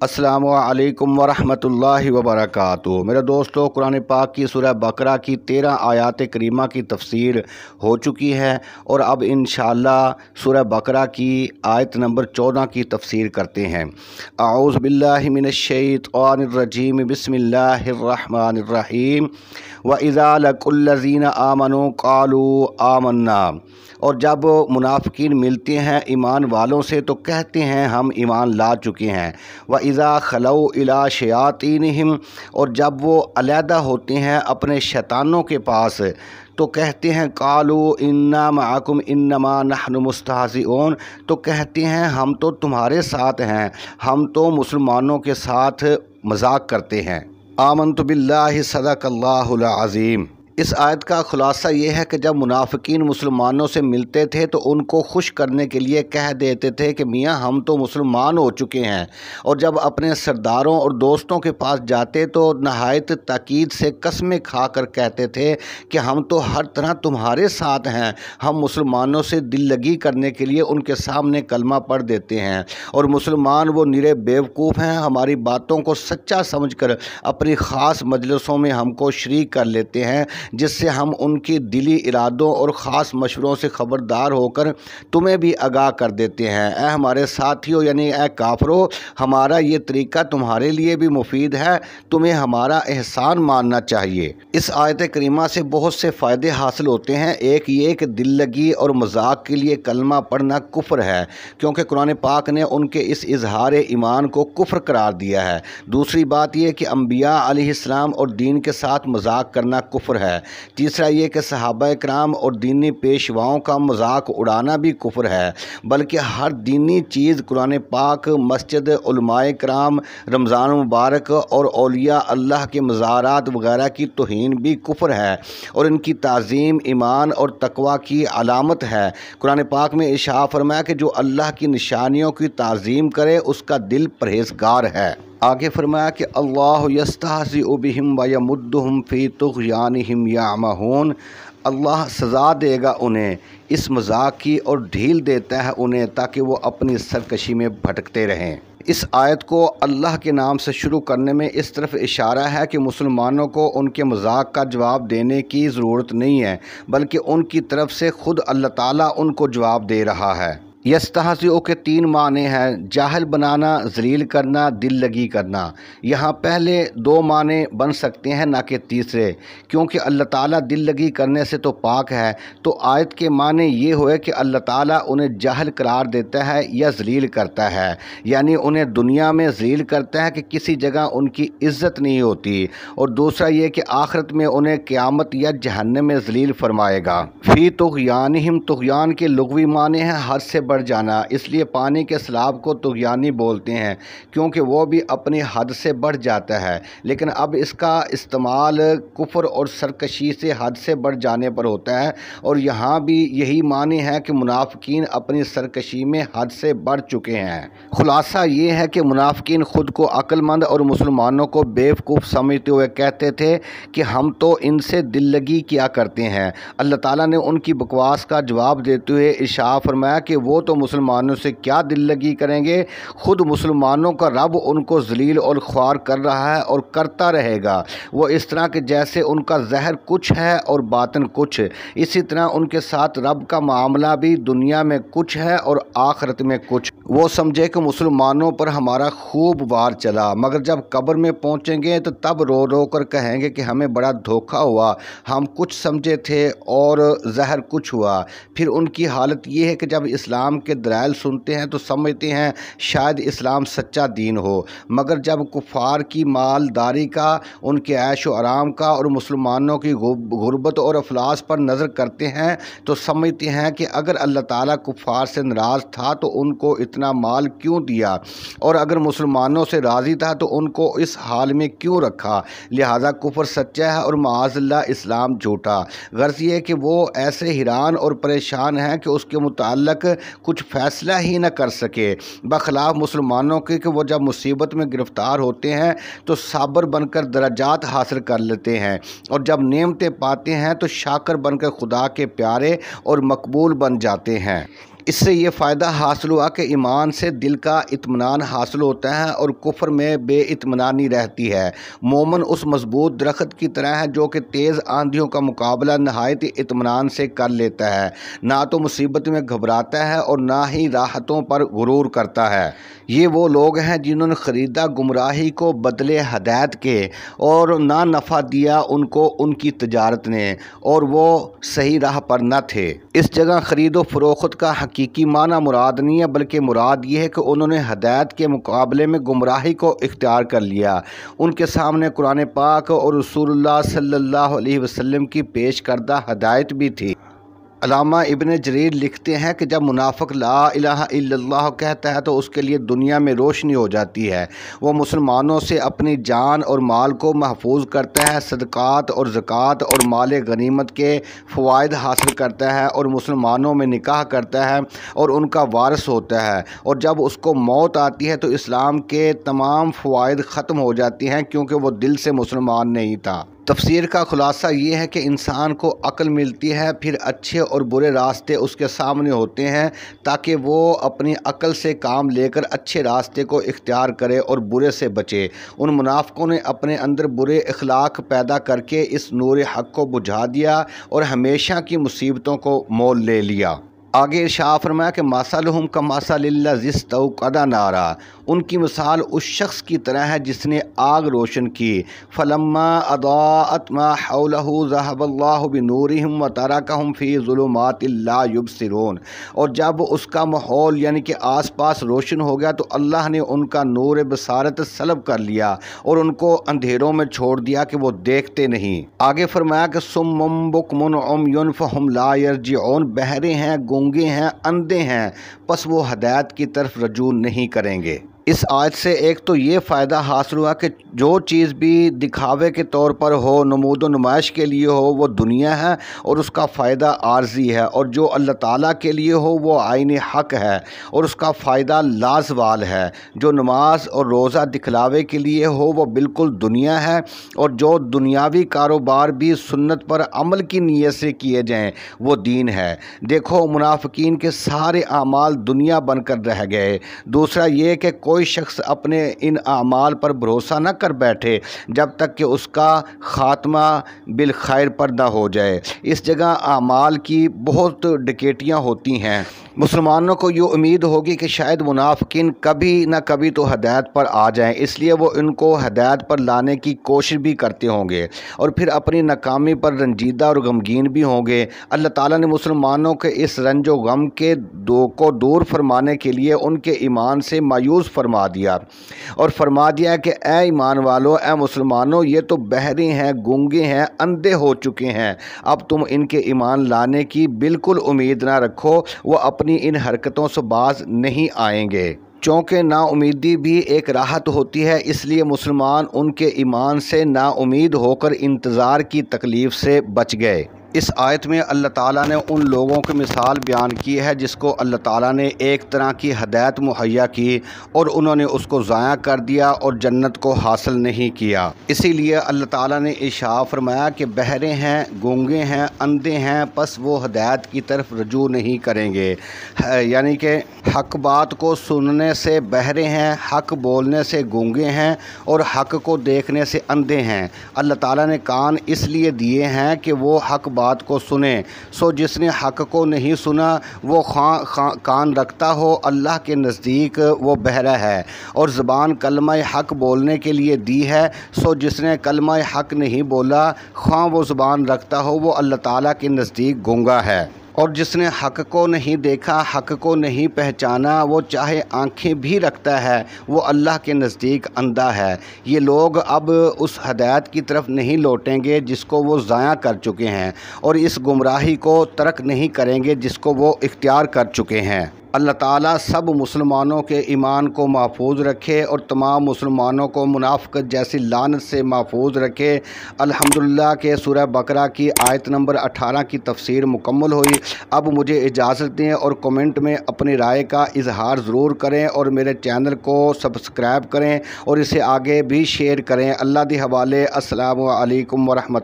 السلام علیکم ورحمۃ اللہ وبرکاتہ۔ میرے دوستو، قرآن پاک کی سورہ بقرہ کی 13 آیات کریمہ کی تفسیر ہو چکی ہے اور اب انشاءاللہ سورہ بقرہ کی آیت نمبر 14 کی تفسیر کرتے ہیں۔ اعوذ باللہ من الشیطان الرجیم، بسم اللہ الرحمن الرحیم۔ وَإِذَا لَقُوا الَّذِينَ آمَنُوا قَالُوا آمَنَّا، اور جب منافقین ملتے ہیں ایمان والوں سے تو کہتے ہیں ہم ایمان لا چکے ہیں۔ وَإِذَا خَلَوْا إِلَىٰ شَيَاطِينِهِمْ، اور جب وہ علیحدہ ہوتے ہیں اپنے شیطانوں کے پاس تو کہتے ہیں قَالُوا إِنَّا مَعَكُمْ إِنَّمَا نَحْنُ مُسْتَهْزِئُونَ، تو کہتے ہیں ہم تو تمہارے ساتھ ہیں، ہم تو مسلمانوں کے ساتھ مذاق کرتے ہیں۔ آمنت باللہ، صدق اللہ العظیم۔ اس آیت کا خلاصہ یہ ہے کہ جب منافقین مسلمانوں سے ملتے تھے تو ان کو خوش کرنے کے لیے کہہ دیتے تھے کہ میاں ہم تو مسلمان ہو چکے ہیں، اور جب اپنے سرداروں اور دوستوں کے پاس جاتے تو نہایت تاکید سے قسمیں کھا کر کہتے تھے کہ ہم تو ہر طرح تمہارے ساتھ ہیں، ہم مسلمانوں سے دل لگی کرنے کے لیے ان کے سامنے کلمہ پڑھ دیتے ہیں، اور مسلمان وہ نرے بیوقوف ہیں، ہماری باتوں کو سچا سمجھ کر اپنی خاص مجلسوں میں ہم کو شریک کر لیتے ہیں، جس سے ہم ان کی دلی ارادوں اور خاص مشوروں سے خبردار ہو کر تمہیں بھی آگاہ کر دیتے ہیں۔ اے ہمارے ساتھیوں، یعنی اے کافروں، ہمارا یہ طریقہ تمہارے لیے بھی مفید ہے، تمہیں ہمارا احسان ماننا چاہیے۔ اس آیت کریمہ سے بہت سے فائدے حاصل ہوتے ہیں۔ ایک یہ کہ دل لگی اور مذاق کے لیے کلمہ پڑھنا کفر ہے، کیونکہ قرآن پاک نے ان کے اس اظہار ایمان کو کفر قرار دیا ہے۔ دوسری بات یہ کہ انبیاء علیہ السلام اور دین کے ساتھ مذاق کرنا کفر ہے۔ تیسرا یہ کہ صحابہ کرام اور دینی پیشواؤں کا مذاق اڑانا بھی کفر ہے، بلکہ ہر دینی چیز، قرآن پاک، مسجد، علماء کرام، رمضان مبارک اور اولیاء اللہ کے مزارات وغیرہ کی توہین بھی کفر ہے، اور ان کی تعظیم ایمان اور تقوی کی علامت ہے۔ قرآن پاک میں ارشاد فرمایا کہ جو اللہ کی نشانیوں کی تعظیم کرے اس کا دل پرہیزگار ہے۔ آگے فرمایا کہ اللہ یستہزئ بہم ویمدہم فی طغیانہم یعمہون، اللہ سزا دے گا انہیں اس مذاق کی اور ڈھیل دیتا ہے انہیں تاکہ وہ اپنی سرکشی میں بھٹکتے رہیں۔ اس آیت کو اللہ کے نام سے شروع کرنے میں اس طرف اشارہ ہے کہ مسلمانوں کو ان کے مذاق کا جواب دینے کی ضرورت نہیں ہے، بلکہ ان کی طرف سے خود اللہ تعالیٰ ان کو جواب دے رہا ہے۔ یستہزئ کے 3 معنی ہیں: جاہل بنانا، ذلیل کرنا، دل لگی کرنا۔ یہاں پہلے 2 معنی بن سکتے ہیں، نہ کہ تیسرے، کیونکہ اللہ تعالیٰ دل لگی کرنے سے تو پاک ہے، تو آیت کے معنی یہ ہوئے کہ اللہ تعالیٰ انہیں جاہل قرار دیتا ہے یا ذلیل کرتا ہے، یعنی انہیں دنیا میں ذلیل کرتا ہے کہ کسی جگہ ان کی عزت نہیں ہوتی، اور دوسرا یہ کہ آخرت میں انہیں قیامت یا جہنم میں ذلیل فرمائے گا۔ فی طغیانہم، طغیان کے لغوی معنی ہیں حد سے بڑھ جانا، اس لیے پانی کے سیلاب کو طغیانی بولتے ہیں، کیونکہ وہ بھی اپنی حد سے بڑھ جاتا ہے، لیکن اب اس کا استعمال کفر اور سرکشی سے حد سے بڑھ جانے پر ہوتا ہے، اور یہاں بھی یہی معنی ہے کہ منافقین اپنی سرکشی میں حد سے بڑھ چکے ہیں۔ خلاصہ یہ ہے کہ منافقین خود کو عقل مند اور مسلمانوں کو بیوقوف سمجھتے ہوئے کہتے تھے کہ ہم تو ان سے دل لگی کیا کرتے ہیں۔ اللہ تعالیٰ نے ان کی بکواس کا جواب دیتے ہوئے ارشاد فرمایا کہ وہ تو مسلمانوں سے کیا دل لگی کریں گے، خود مسلمانوں کا رب ان کو ذلیل اور خوار کر رہا ہے اور کرتا رہے گا۔ وہ اس طرح کہ جیسے ان کا ظاہر کچھ ہے اور باطن کچھ، اسی طرح ان کے ساتھ رب کا معاملہ بھی دنیا میں کچھ ہے اور آخرت میں کچھ۔ وہ سمجھے کہ مسلمانوں پر ہمارا خوب وار چلا، مگر جب قبر میں پہنچیں گے تو تب رو رو کر کہیں گے کہ ہمیں بڑا دھوکہ ہوا، ہم کچھ سمجھے تھے اور ظاہر کچھ ہوا۔ پھر ان کی حالت یہ ہے کہ جب اسلام کے دلائل سنتے ہیں تو سمجھتے ہیں شاید اسلام سچا دین ہو، مگر جب کفار کی مالداری کا، ان کے عیش و آرام کا اور مسلمانوں کی غربت اور افلاس پر نظر کرتے ہیں تو سمجھتے ہیں کہ اگر اللہ تعالیٰ کفار سے ناراض تھا تو ان کو اتنا مال کیوں دیا، اور اگر مسلمانوں سے راضی تھا تو ان کو اس حال میں کیوں رکھا، لہذا کفر سچا ہے اور معاذ اللہ اسلام جھوٹا۔ غرض یہ کہ وہ ایسے حیران اور پریشان ہیں کہ اس کے متعلق کچھ فیصلہ ہی نہ کر سکے، بخلاف مسلمانوں کے کہ وہ جب مصیبت میں گرفتار ہوتے ہیں تو صابر بن کر درجات حاصل کر لیتے ہیں، اور جب نعمتیں پاتے ہیں تو شاکر بن کر خدا کے پیارے اور مقبول بن جاتے ہیں۔ اس سے یہ فائدہ حاصل ہوا کہ ایمان سے دل کا اطمینان حاصل ہوتا ہے اور کفر میں بے اطمینانی رہتی ہے۔ مومن اس مضبوط درخت کی طرح ہے جو کہ تیز آندھیوں کا مقابلہ نہایت اطمینان سے کر لیتا ہے، نہ تو مصیبت میں گھبراتا ہے اور نہ ہی راحتوں پر غرور کرتا ہے۔ یہ وہ لوگ ہیں جنہوں نے خریدا گمراہی کو بدلے ہدایت کے، اور نہ نفع دیا ان کو ان کی تجارت نے، اور وہ صحیح راہ پر نہ تھے۔ اس جگہ خرید و فروخت کا حقیقی معنی مراد نہیں ہے، بلکہ مراد یہ ہے کہ انہوں نے ہدایت کے مقابلے میں گمراہی کو اختیار کر لیا۔ ان کے سامنے قرآن پاک اور رسول اللہ صلی اللہ علیہ وسلم کی پیش کردہ ہدایت بھی تھی۔ علامہ ابن جریر لکھتے ہیں کہ جب منافق لا الہ الا اللہ کہتا ہے تو اس کے لیے دنیا میں روشنی ہو جاتی ہے، وہ مسلمانوں سے اپنی جان اور مال کو محفوظ کرتا ہے، صدقات اور زکوٰۃ اور مال غنیمت کے فوائد حاصل کرتا ہے، اور مسلمانوں میں نکاح کرتا ہے اور ان کا وارث ہوتا ہے، اور جب اس کو موت آتی ہے تو اسلام کے تمام فوائد ختم ہو جاتی ہیں کیونکہ وہ دل سے مسلمان نہیں تھا۔ تفسیر کا خلاصہ یہ ہے کہ انسان کو عقل ملتی ہے، پھر اچھے اور برے راستے اس کے سامنے ہوتے ہیں تاکہ وہ اپنی عقل سے کام لے کر اچھے راستے کو اختیار کرے اور برے سے بچے۔ ان منافقوں نے اپنے اندر برے اخلاق پیدا کر کے اس نور حق کو بجھا دیا اور ہمیشہ کی مصیبتوں کو مول لے لیا۔ آگے ارشاد فرمایا کہ مثلہم کمثل الذی استوقد نارا، ان کی مثال اس شخص کی طرح ہے جس نے آگ روشن کی، فلما اضاءت ما حولہ ذہب اللہ بنورہم وترکہم فی ظلمات لا یبصرون، اور جب اس کا ماحول یعنی کہ آس پاس روشن ہو گیا تو اللہ نے ان کا نور بصارت سلب کر لیا اور ان کو اندھیروں میں چھوڑ دیا کہ وہ دیکھتے نہیں۔ آگے فرمایا کہ صم بکم عمی فہم لا یرجعون، بہرے ہیں، گونگے ہیں، اندھے ہیں، پس وہ ہدایت کی طرف رجوع نہیں کریں گے۔ اس آیت سے ایک تو یہ فائدہ حاصل ہوا کہ جو چیز بھی دکھاوے کے طور پر ہو، نمود و نمائش کے لیے ہو، وہ دنیا ہے اور اس کا فائدہ عارضی ہے، اور جو اللہ تعالیٰ کے لیے ہو وہ عین حق ہے اور اس کا فائدہ لازوال ہے۔ جو نماز اور روزہ دکھلاوے کے لیے ہو وہ بالکل دنیا ہے، اور جو دنیاوی کاروبار بھی سنت پر عمل کی نیت سے کیے جائیں وہ دین ہے۔ دیکھو منافقین کے سارے اعمال دنیا بن کر رہ گئے۔ دوسرا یہ کہ کوئی شخص اپنے ان اعمال پر بھروسہ نہ کر بیٹھے جب تک کہ اس کا خاتمہ بالخیر پر نہ ہو جائے۔ اس جگہ اعمال کی بہت ڈکیٹیاں ہوتی ہیں۔ مسلمانوں کو یہ امید ہوگی کہ شاید منافقین کبھی نہ کبھی تو ہدایت پر آ جائیں، اس لیے وہ ان کو ہدایت پر لانے کی کوشش بھی کرتے ہوں گے اور پھر اپنی ناکامی پر رنجیدہ اور غمگین بھی ہوں گے۔ اللہ تعالیٰ نے مسلمانوں کے اس رنج و غم کے کو دور فرمانے کے لیے ان کے ایمان سے مایوس فرما دیا اور فرما دیا کہ اے ایمان والو، اے مسلمانوں، یہ تو بہرے ہیں، گونگے ہیں، اندھے ہو چکے ہیں، اب تم ان کے ایمان لانے کی بالکل امید نہ رکھو، وہ اپنی ان حرکتوں سے باز نہیں آئیں گے۔ چونکہ نا امیدی بھی ایک راحت ہوتی ہے، اس لیے مسلمان ان کے ایمان سے نا امید ہو کر انتظار کی تکلیف سے بچ گئے۔ اس آیت میں اللہ تعالیٰ نے ان لوگوں کی مثال بیان کی ہے جس کو اللہ تعالیٰ نے ایک طرح کی ہدایت مہیا کی اور انہوں نے اس کو ضائع کر دیا اور جنت کو حاصل نہیں کیا۔ اسی لیے اللہ تعالیٰ نے ارشاد فرمایا کہ بہرے ہیں، گونگے ہیں، اندھے ہیں، پس وہ ہدایت کی طرف رجوع نہیں کریں گے۔ یعنی کہ حق بات کو سننے سے بہرے ہیں، حق بولنے سے گونگے ہیں اور حق کو دیکھنے سے اندھے ہیں۔ اللہ تعالیٰ نے کان اس لیے دیے ہیں کہ وہ حق بات کو سنیں، سو جس نے حق کو نہیں سنا وہ کان رکھتا ہو، اللہ کے نزدیک وہ بہرا ہے، اور زبان کلمہ حق بولنے کے لیے دی ہے، سو جس نے کلمہ حق نہیں بولا خواہ وہ زبان رکھتا ہو وہ اللہ تعالیٰ کے نزدیک گونگا ہے۔ اور جس نے حق کو نہیں دیکھا، حق کو نہیں پہچانا، وہ چاہے آنکھیں بھی رکھتا ہے وہ اللہ کے نزدیک اندھا ہے۔ یہ لوگ اب اس ہدایت کی طرف نہیں لوٹیں گے جس کو وہ ضائع کر چکے ہیں، اور اس گمراہی کو ترک نہیں کریں گے جس کو وہ اختیار کر چکے ہیں۔ اللہ تعالیٰ سب مسلمانوں کے ایمان کو محفوظ رکھے اور تمام مسلمانوں کو منافقت جیسی لعنت سے محفوظ رکھے۔ الحمدللہ کہ سورہ بقرہ کی آیت نمبر 18 کی تفسیر مکمل ہوئی۔ اب مجھے اجازت دیں اور کمنٹ میں اپنی رائے کا اظہار ضرور کریں اور میرے چینل کو سبسکرائب کریں اور اسے آگے بھی شیئر کریں۔ اللہ کے حوالے، السلام علیکم ورحمۃ اللہ۔